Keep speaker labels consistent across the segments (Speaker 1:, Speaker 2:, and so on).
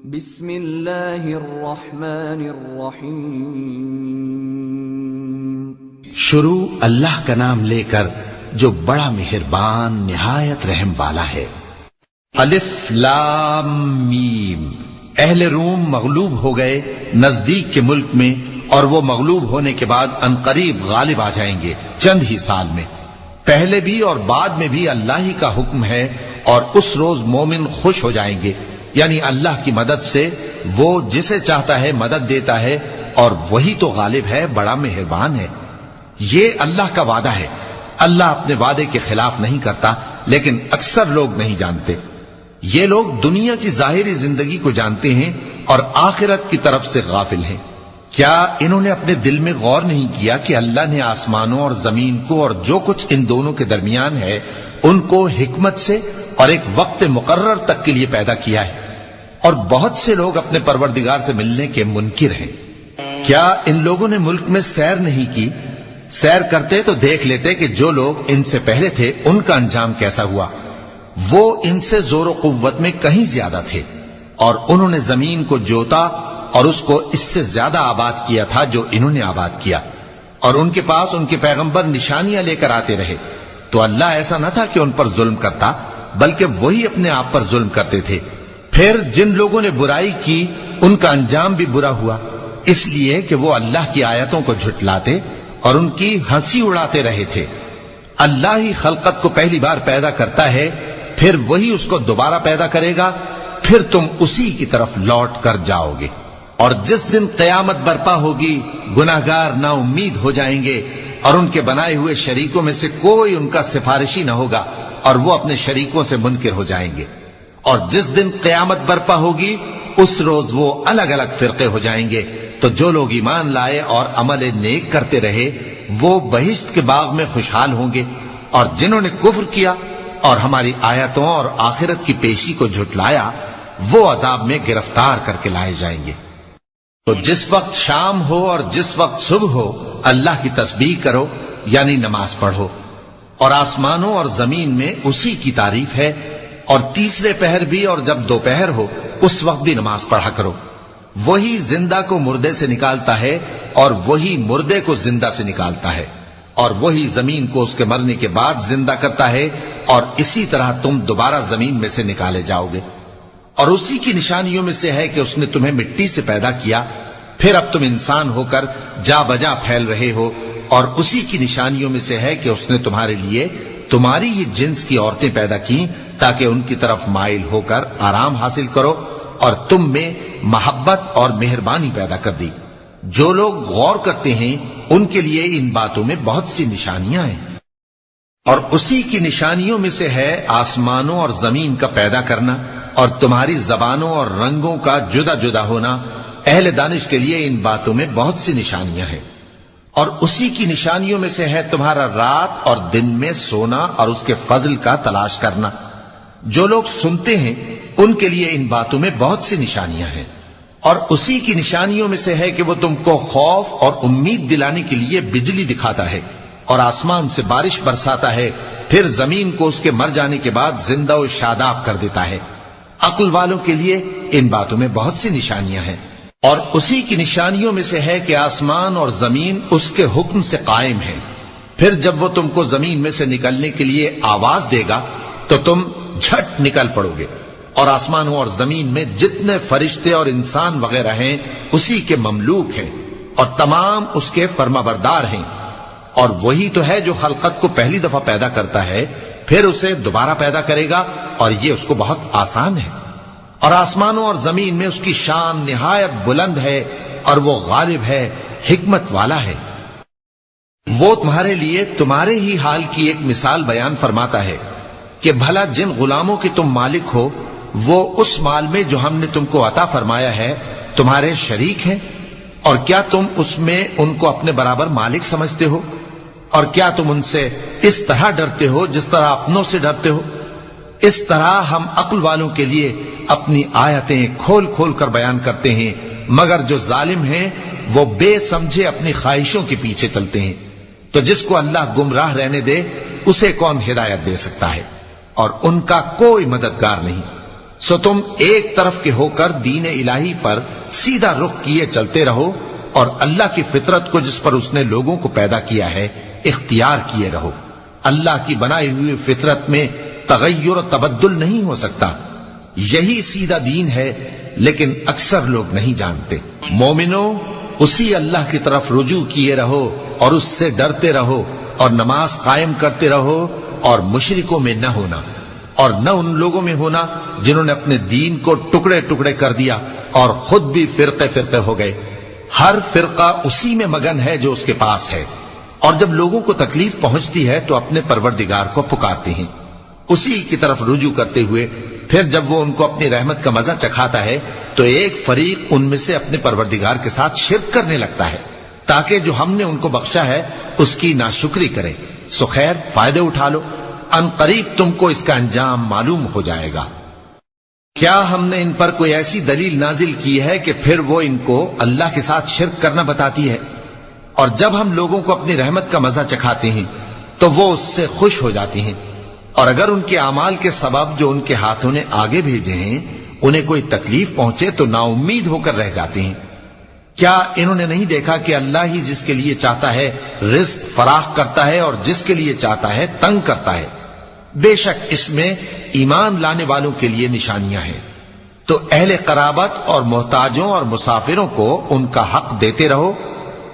Speaker 1: بسم اللہ الرحمن الرحیم
Speaker 2: شروع اللہ کا نام لے کر جو بڑا مہربان نہایت رحم والا ہے۔ الف لام میم۔ اہل روم مغلوب ہو گئے نزدیک کے ملک میں، اور وہ مغلوب ہونے کے بعد عنقریب غالب آ جائیں گے چند ہی سال میں۔ پہلے بھی اور بعد میں بھی اللہ ہی کا حکم ہے، اور اس روز مومن خوش ہو جائیں گے، یعنی اللہ کی مدد سے وہ جسے چاہتا ہے مدد دیتا ہے، اور وہی تو غالب ہے، بڑا مہربان ہے۔ یہ اللہ کا وعدہ ہے، اللہ اپنے وعدے کے خلاف نہیں کرتا، لیکن اکثر لوگ نہیں جانتے۔ یہ لوگ دنیا کی ظاہری زندگی کو جانتے ہیں اور آخرت کی طرف سے غافل ہیں۔ کیا انہوں نے اپنے دل میں غور نہیں کیا کہ اللہ نے آسمانوں اور زمین کو اور جو کچھ ان دونوں کے درمیان ہے ان کو حکمت سے اور ایک وقت مقرر تک کے لیے پیدا کیا ہے، اور بہت سے لوگ اپنے پروردگار سے ملنے کے منکر ہیں۔ کیا ان لوگوں نے ملک میں سیر نہیں کی؟ سیر کرتے تو دیکھ لیتے کہ جو لوگ ان سے پہلے تھے ان کا انجام کیسا ہوا۔ وہ ان سے زور و قوت میں کہیں زیادہ تھے، اور انہوں نے زمین کو جوتا اور اس کو اس سے زیادہ آباد کیا تھا جو انہوں نے آباد کیا، اور ان کے پاس ان کے پیغمبر نشانیاں لے کر آتے رہے۔ تو اللہ ایسا نہ تھا کہ ان پر ظلم کرتا، بلکہ وہی اپنے آپ پر ظلم کرتے تھے۔ پھر جن لوگوں نے برائی کی ان کا انجام بھی برا ہوا، اس لیے کہ وہ اللہ کی آیتوں کو جھٹلاتے اور ان کی ہنسی اڑاتے رہے تھے۔ اللہ ہی خلقت کو پہلی بار پیدا کرتا ہے، پھر وہی اس کو دوبارہ پیدا کرے گا، پھر تم اسی کی طرف لوٹ کر جاؤ گے۔ اور جس دن قیامت برپا ہوگی گناہگار نا امید ہو جائیں گے، اور ان کے بنائے ہوئے شریکوں میں سے کوئی ان کا سفارشی نہ ہوگا، اور وہ اپنے شریکوں سے منکر ہو جائیں گے۔ اور جس دن قیامت برپا ہوگی اس روز وہ الگ الگ فرقے ہو جائیں گے۔ تو جو لوگ ایمان لائے اور عمل نیک کرتے رہے وہ بہشت کے باغ میں خوشحال ہوں گے، اور جنہوں نے کفر کیا اور ہماری آیتوں اور آخرت کی پیشی کو جھٹلایا وہ عذاب میں گرفتار کر کے لائے جائیں گے۔ تو جس وقت شام ہو اور جس وقت صبح ہو اللہ کی تسبیح کرو، یعنی نماز پڑھو، اور آسمانوں اور زمین میں اسی کی تعریف ہے، اور تیسرے پہر بھی اور جب دوپہر ہو اس وقت بھی نماز پڑھا کرو۔ وہی زندہ کو مردے سے نکالتا ہے اور وہی مردے کو زندہ سے نکالتا ہے، اور وہی زمین کو اس کے مرنے کے بعد زندہ کرتا ہے، اور اسی طرح تم دوبارہ زمین میں سے نکالے جاؤ گے۔ اور اسی کی نشانیوں میں سے ہے کہ اس نے تمہیں مٹی سے پیدا کیا، پھر اب تم انسان ہو کر جا بجا پھیل رہے ہو، اور اسی کی نشانیوں میں سے ہے کہ اس نے تمہارے لیے تمہاری ہی جنس کی عورتیں پیدا کی تاکہ ان کی طرف مائل ہو کر آرام حاصل کرو، اور تم میں محبت اور مہربانی پیدا کر دی۔ جو لوگ غور کرتے ہیں ان کے لیے ان باتوں میں بہت سی نشانیاں ہیں۔ اور اسی کی نشانیوں میں سے ہے آسمانوں اور زمین کا پیدا کرنا، اور تمہاری زبانوں اور رنگوں کا جدا جدا ہونا۔ اہل دانش کے لیے ان باتوں میں بہت سی نشانیاں ہیں۔ اور اسی کی نشانیوں میں سے ہے تمہارا رات اور دن میں سونا اور اس کے فضل کا تلاش کرنا۔ جو لوگ سنتے ہیں ان کے لیے ان باتوں میں بہت سی نشانیاں ہیں۔ اور اسی کی نشانیوں میں سے ہے کہ وہ تم کو خوف اور امید دلانے کے لیے بجلی دکھاتا ہے، اور آسمان سے بارش برساتا ہے، پھر زمین کو اس کے مر جانے کے بعد زندہ و شاداب کر دیتا ہے۔ عقل والوں کے لیے ان باتوں میں بہت سی نشانیاں ہیں۔ اور اسی کی نشانیوں میں سے ہے کہ آسمان اور زمین اس کے حکم سے قائم ہیں، پھر جب وہ تم کو زمین میں سے نکلنے کے لیے آواز دے گا تو تم جھٹ نکل پڑو گے۔ اور آسمانوں اور زمین میں جتنے فرشتے اور انسان وغیرہ ہیں اسی کے مملوک ہیں، اور تمام اس کے فرمانبردار ہیں۔ اور وہی تو ہے جو خلقت کو پہلی دفعہ پیدا کرتا ہے، پھر اسے دوبارہ پیدا کرے گا، اور یہ اس کو بہت آسان ہے۔ اور آسمانوں اور زمین میں اس کی شان نہایت بلند ہے، اور وہ غالب ہے، حکمت والا ہے۔ وہ تمہارے لیے تمہارے ہی حال کی ایک مثال بیان فرماتا ہے کہ بھلا جن غلاموں کے تم مالک ہو وہ اس مال میں جو ہم نے تم کو عطا فرمایا ہے تمہارے شریک ہیں، اور کیا تم اس میں ان کو اپنے برابر مالک سمجھتے ہو؟ اور کیا تم ان سے اس طرح ڈرتے ہو جس طرح اپنوں سے ڈرتے ہو؟ اس طرح ہم عقل والوں کے لیے اپنی آیتیں کھول کھول کر بیان کرتے ہیں، مگر جو ظالم ہیں وہ بے سمجھے اپنی خواہشوں کے پیچھے چلتے ہیں۔ تو جس کو اللہ گمراہ رہنے دے اسے کون ہدایت دے سکتا ہے؟ اور ان کا کوئی مددگار نہیں۔ سو تم ایک طرف کے ہو کر دین الہی پر سیدھا رخ کیے چلتے رہو اور اللہ کی فطرت کو جس پر اس نے لوگوں کو پیدا کیا ہے اختیار کیے رہو۔ اللہ کی بنائی ہوئی فطرت میں تغیر و تبدل نہیں ہو سکتا، یہی سیدھا دین ہے، لیکن اکثر لوگ نہیں جانتے۔ مومنوں، اسی اللہ کی طرف رجوع کیے رہو اور اس سے ڈرتے رہو اور نماز قائم کرتے رہو اور مشرکوں میں نہ ہونا، اور نہ ان لوگوں میں ہونا جنہوں نے اپنے دین کو ٹکڑے ٹکڑے کر دیا اور خود بھی فرقے فرقے ہو گئے۔ ہر فرقہ اسی میں مگن ہے جو اس کے پاس ہے، اور جب لوگوں کو تکلیف پہنچتی ہے تو اپنے پروردگار کو پکارتے ہیں، اسی کی طرف رجوع کرتے ہوئے پھر جب وہ ان کو اپنی رحمت کا مزہ چکھاتا ہے تو ایک فریق ان میں سے اپنے پروردگار کے ساتھ شرک کرنے لگتا ہے تاکہ جو ہم نے ان کو بخشا ہے اس کی ناشکری کرے۔ سو خیر، فائدے اٹھا لو، ان قریب تم کو اس کا انجام معلوم ہو جائے گا۔ کیا ہم نے ان پر کوئی ایسی دلیل نازل کی ہے کہ پھر وہ ان کو اللہ کے ساتھ شرک کرنا بتاتی ہے؟ اور جب ہم لوگوں کو اپنی رحمت کا مزہ چکھاتے ہیں تو وہ اس سے خوش ہو جاتی ہیں، اور اگر ان کے اعمال کے سبب جو ان کے ہاتھوں نے آگے بھیجے ہیں انہیں کوئی تکلیف پہنچے تو نا امید ہو کر رہ جاتے ہیں۔ کیا انہوں نے نہیں دیکھا کہ اللہ ہی جس کے لیے چاہتا ہے رزق فراخ کرتا ہے اور جس کے لیے چاہتا ہے تنگ کرتا ہے؟ بے شک اس میں ایمان لانے والوں کے لیے نشانیاں ہیں۔ تو اہل قرابت اور محتاجوں اور مسافروں کو ان کا حق دیتے رہو۔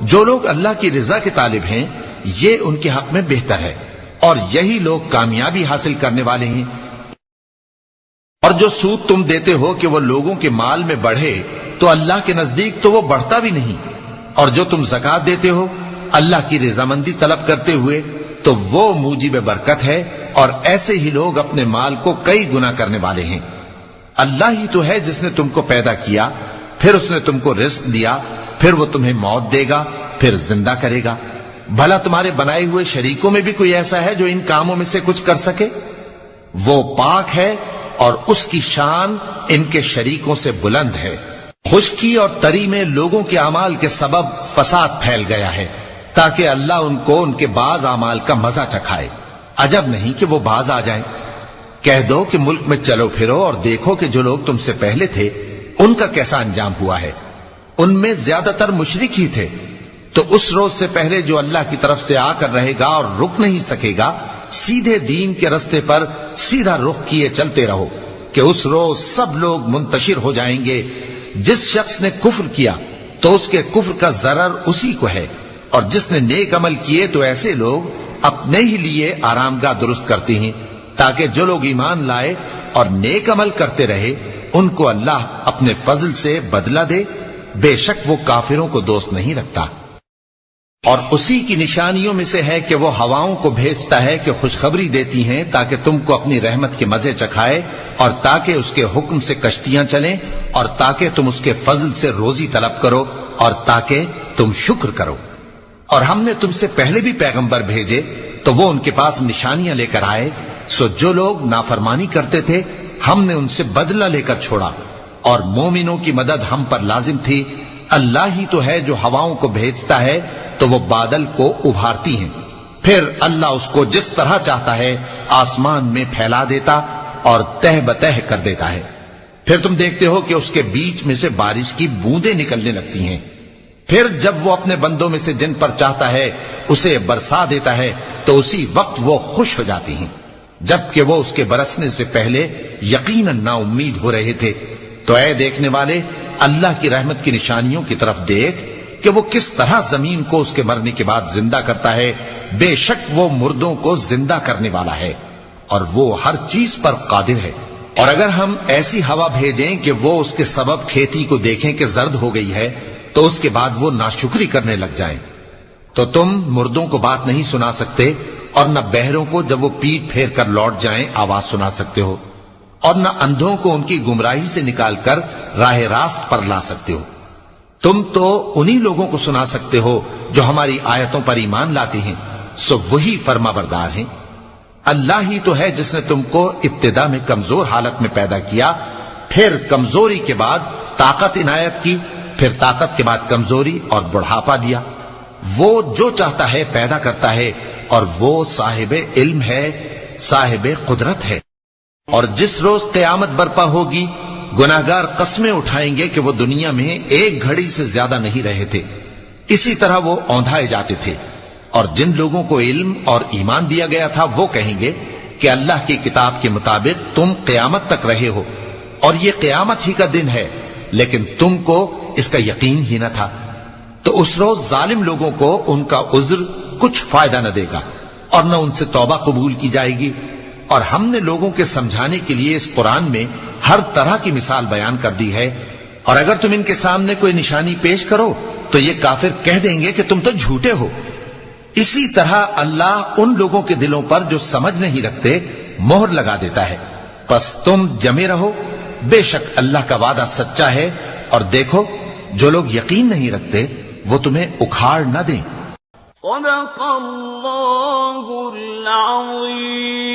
Speaker 2: جو لوگ اللہ کی رضا کے طالب ہیں یہ ان کے حق میں بہتر ہے، اور یہی لوگ کامیابی حاصل کرنے والے ہیں۔ اور جو سود تم دیتے ہو کہ وہ لوگوں کے مال میں بڑھے تو اللہ کے نزدیک تو وہ بڑھتا بھی نہیں، اور جو تم زکوٰۃ دیتے ہو اللہ کی رضامندی طلب کرتے ہوئے تو وہ موجب برکت ہے، اور ایسے ہی لوگ اپنے مال کو کئی گنا کرنے والے ہیں۔ اللہ ہی تو ہے جس نے تم کو پیدا کیا، پھر اس نے تم کو رزق دیا، پھر وہ تمہیں موت دے گا، پھر زندہ کرے گا۔ بھلا تمہارے بنائے ہوئے شریکوں میں بھی کوئی ایسا ہے جو ان کاموں میں سے کچھ کر سکے؟ وہ پاک ہے اور اس کی شان ان کے شریکوں سے بلند ہے۔ خشکی اور تری میں لوگوں کے اعمال کے سبب فساد پھیل گیا ہے تاکہ اللہ ان کو ان کے بعض اعمال کا مزہ چکھائے۔ عجب نہیں کہ وہ باز آ جائیں۔ کہہ دو کہ ملک میں چلو پھرو اور دیکھو کہ جو لوگ تم سے پہلے تھے ان کا کیسا انجام ہوا ہے۔ ان میں زیادہ تر مشرک ہی تھے، تو اس روز سے پہلے جو اللہ کی طرف سے آ کر رہے گا اور رک نہیں سکے گا، سیدھے دین کے رستے پر سیدھا رخ کیے چلتے رہو کہ اس روز سب لوگ منتشر ہو جائیں گے۔ جس شخص نے کفر کیا تو اس کے کفر کا ضرر اسی کو ہے، اور جس نے نیک عمل کیے تو ایسے لوگ اپنے ہی لیے آرام گاہ درست کرتے ہیں تاکہ جو لوگ ایمان لائے اور نیک عمل کرتے رہے ان کو اللہ اپنے فضل سے بدلہ دے۔ بے شک وہ کافروں کو دوست نہیں رکھتا۔ اور اسی کی نشانیوں میں سے ہے کہ وہ ہواؤں کو بھیجتا ہے کہ خوشخبری دیتی ہیں تاکہ تم کو اپنی رحمت کے مزے چکھائے، اور تاکہ اس کے حکم سے کشتیاں چلیں، اور تاکہ تم اس کے فضل سے روزی طلب کرو، اور تاکہ تم شکر کرو۔ اور ہم نے تم سے پہلے بھی پیغمبر بھیجے تو وہ ان کے پاس نشانیاں لے کر آئے، سو جو لوگ نافرمانی کرتے تھے ہم نے ان سے بدلہ لے کر چھوڑا، اور مومنوں کی مدد ہم پر لازم تھی۔ اللہ ہی تو ہے جو ہواؤں کو بھیجتا ہے تو وہ بادل کو ابھارتی ہیں، پھر اللہ اس کو جس طرح چاہتا ہے آسمان میں پھیلا دیتا اور تہ بتہ کر دیتا ہے۔ پھر تم دیکھتے ہو کہ اس کے بیچ میں سے بارش کی بوندیں نکلنے لگتی ہیں، پھر جب وہ اپنے بندوں میں سے جن پر چاہتا ہے اسے برسا دیتا ہے تو اسی وقت وہ خوش ہو جاتی ہیں، جبکہ وہ اس کے برسنے سے پہلے یقیناً نا امید ہو رہے تھے۔ تو اے دیکھنے والے، اللہ کی رحمت کی نشانیوں کی طرف دیکھ کہ وہ کس طرح زمین کو اس کے مرنے کے بعد زندہ کرتا ہے۔ بے شک وہ مردوں کو زندہ کرنے والا ہے اور وہ ہر چیز پر قادر ہے۔ اور اگر ہم ایسی ہوا بھیجیں کہ وہ اس کے سبب کھیتی کو دیکھیں کہ زرد ہو گئی ہے تو اس کے بعد وہ ناشکری کرنے لگ جائیں، تو تم مردوں کو بات نہیں سنا سکتے، اور نہ بہروں کو جب وہ پیٹ پھیر کر لوٹ جائیں آواز سنا سکتے ہو، اور نہ اندھوں کو ان کی گمراہی سے نکال کر راہ راست پر لا سکتے ہو۔ تم تو انہی لوگوں کو سنا سکتے ہو جو ہماری آیتوں پر ایمان لاتے ہیں، سو وہی فرما بردار ہیں۔ اللہ ہی تو ہے جس نے تم کو ابتدا میں کمزور حالت میں پیدا کیا، پھر کمزوری کے بعد طاقت عنایت کی، پھر طاقت کے بعد کمزوری اور بڑھاپا دیا۔ وہ جو چاہتا ہے پیدا کرتا ہے، اور وہ صاحب علم ہے، صاحب قدرت ہے۔ اور جس روز قیامت برپا ہوگی گناہگار قسمیں اٹھائیں گے کہ وہ دنیا میں ایک گھڑی سے زیادہ نہیں رہے تھے، اسی طرح وہ اوندھائے جاتے تھے۔ اور جن لوگوں کو علم اور ایمان دیا گیا تھا وہ کہیں گے کہ اللہ کی کتاب کے مطابق تم قیامت تک رہے ہو، اور یہ قیامت ہی کا دن ہے، لیکن تم کو اس کا یقین ہی نہ تھا۔ تو اس روز ظالم لوگوں کو ان کا عذر کچھ فائدہ نہ دے گا، اور نہ ان سے توبہ قبول کی جائے گی۔ اور ہم نے لوگوں کے سمجھانے کے لیے اس قرآن میں ہر طرح کی مثال بیان کر دی ہے، اور اگر تم ان کے سامنے کوئی نشانی پیش کرو تو یہ کافر کہہ دیں گے کہ تم تو جھوٹے ہو۔ اسی طرح اللہ ان لوگوں کے دلوں پر جو سمجھ نہیں رکھتے مہر لگا دیتا ہے۔ پس تم جمے رہو، بے شک اللہ کا وعدہ سچا ہے، اور دیکھو جو لوگ یقین نہیں رکھتے وہ تمہیں اکھاڑ نہ دیں۔
Speaker 3: صدق اللہ العظیم۔